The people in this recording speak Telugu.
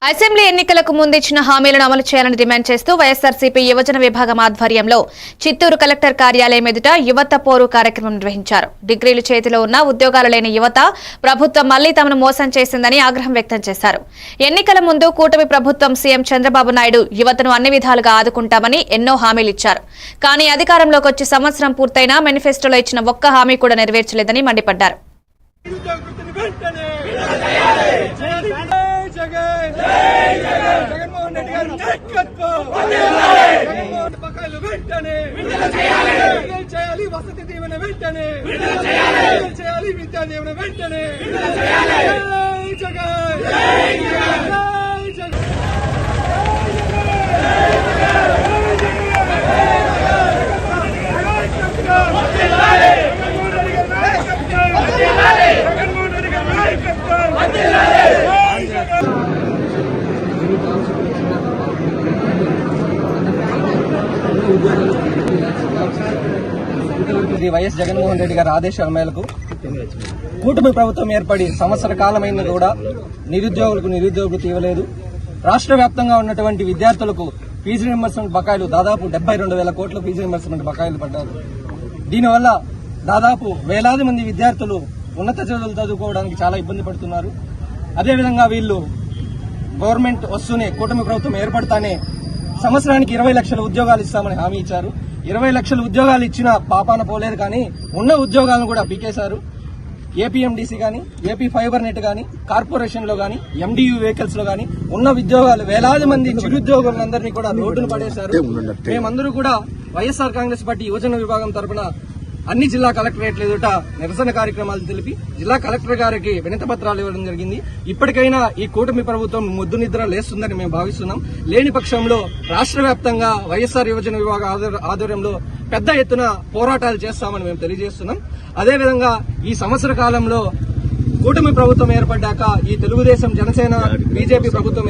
అసెంబ్లీ ఎన్నికలకు ముందు ఇచ్చిన హామీలను అమలు చేయాలని డిమాండ్ చేస్తూ వైఎస్ఆర్సీపీ యువజన విభాగం ఆధ్వర్యంలో చిత్తూరు కలెక్టర్ కార్యాలయం ఎదుట యువత పోరు కార్యక్రమం నిర్వహించారు. డిగ్రీలు చేతిలో ఉన్న ఉద్యోగాలు లేని యువత ప్రభుత్వం మళ్లీ తమను మోసం చేసిందని ఆగ్రహం వ్యక్తం చేశారు. ఎన్నికల ముందు కూటమి ప్రభుత్వం సీఎం చంద్రబాబు నాయుడు యువతను అన్ని విధాలుగా ఆదుకుంటామని ఎన్నో హామీలు ఇచ్చారు. కానీ అధికారంలోకి వచ్చి సంవత్సరం పూర్తయినా మేనిఫెస్టోలో ఇచ్చిన ఒక్క హామీ కూడా నెరవేర్చలేదని మండిపడ్డారు. జగన్మోహన్ రెడ్డి గారు బకాయిలు వెంటనే చేయాలి, వసతి దీవెన వెంటనే చేయాలి, విద్యా దీవెన వెంటనే వైఎస్ జగన్మోహన్ రెడ్డి గారి ఆదేశాల మేరకు కూటమి ప్రభుత్వం ఏర్పడి సంవత్సర కాలమైనా కూడా నిరుద్యోగులకు నిరుద్యోగులు ఇవ్వలేదు. రాష్ట్ర వ్యాప్తంగా ఉన్నటువంటి విద్యార్థులకు ఫీజు రీయింబర్స్మెంట్ బకాయిలు దాదాపు 72,000 కోట్ల ఫీజు రీయింబర్స్మెంట్ బకాయిలు పడ్డారు. దీనివల్ల దాదాపు వేలాది మంది విద్యార్థులు ఉన్నత చదువులు చదువుకోవడానికి చాలా ఇబ్బంది పడుతున్నారు. అదేవిధంగా వీళ్ళు గవర్నమెంట్ వస్తూనే కూటమి ప్రభుత్వం ఏర్పడతానే సంవత్సరానికి 20 లక్షల ఉద్యోగాలు ఇస్తామని హామీ ఇచ్చారు. 20 లక్షల ఉద్యోగాలు ఇచ్చిన పాపాన పోలేదు, కానీ ఉన్న ఉద్యోగాలను కూడా పీకేశారు. ఏపీఎండీసీ కానీ, ఏపీ ఫైబర్ నెట్ కానీ, కార్పొరేషన్ లో కానీ, ఎండియూ వెహికల్స్ లో కానీ ఉన్న ఉద్యోగాలు వేలాది మంది చిరుద్యోగులందరినీ కూడా రోడ్డును పడేశారు. మేమందరూ కూడా వైఎస్ఆర్ కాంగ్రెస్ పార్టీ యువజన విభాగం తరఫున అన్ని జిల్లా కలెక్టరేట్ల ఎదుట నిరసన కార్యక్రమాలు తెలిపి జిల్లా కలెక్టర్ గారికి వినతి పత్రాలు ఇవ్వడం జరిగింది. ఇప్పటికైనా ఈ కూటమి ప్రభుత్వం ముద్దు నిద్ర లేస్తుందని మేము భావిస్తున్నాం. లేని పక్షంలో రాష్ట్ర వ్యాప్తంగా వైఎస్ఆర్ యువజన విభాగ ఆధ్వర్యంలో పెద్ద ఎత్తున పోరాటాలు చేస్తామని మేము తెలియజేస్తున్నాం. అదేవిధంగా ఈ సంవత్సర కాలంలో కూటమి ప్రభుత్వం ఏర్పడ్డాక ఈ తెలుగుదేశం, జనసేన, బీజేపీ ప్రభుత్వం